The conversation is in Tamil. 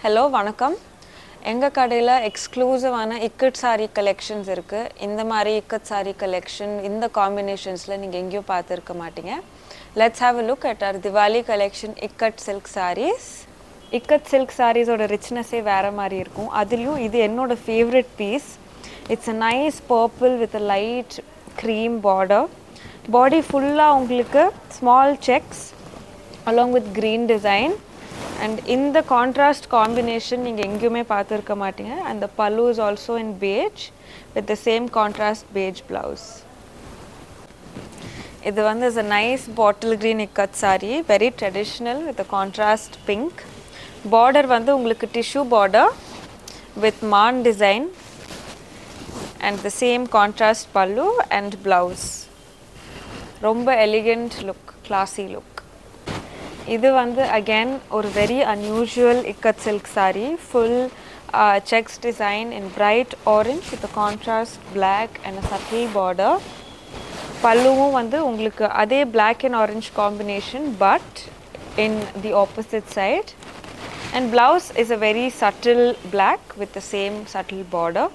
ஹலோ வணக்கம். எங்கள் கடையில் எக்ஸ்க்ளூசிவான இக்கட் சாரீ கலெக்ஷன்ஸ் இருக்குது. இந்த மாதிரி இக்கட் சாரீ கலெக்ஷன் இந்த காம்பினேஷன்ஸில் நீங்கள் எங்கேயும் பார்த்துருக்க மாட்டீங்க. Let's have a look at our Diwali collection ikat silk saris. Ikat silk சாரீஸோட ரிச்னஸே வேறு மாதிரி இருக்கும். அதுலேயும் இது என்னோட favourite piece. It's a nice purple with a light cream border. Body ஃபுல்லாக உங்களுக்கு small checks along with green design. And in the contrast combination நீங்கள் எங்கேயுமே பார்த்துருக்க மாட்டீங்க. And the pallu is also in beige with the same contrast beige blouse. இது வந்து is a nice bottle green ikat saree, very traditional with a contrast pink. Border வந்து உங்களுக்கு tissue border with maan design and the same contrast pallu and blouse. ரொம்ப elegant look, classy look. இது வந்து again ஒரு very unusual ikat silk saree, full checks design in bright orange with a contrast black and a subtle border. பல்லுவும் வந்து உங்களுக்கு அதே black and orange combination but in the opposite side, and blouse is a very subtle black with the same subtle border.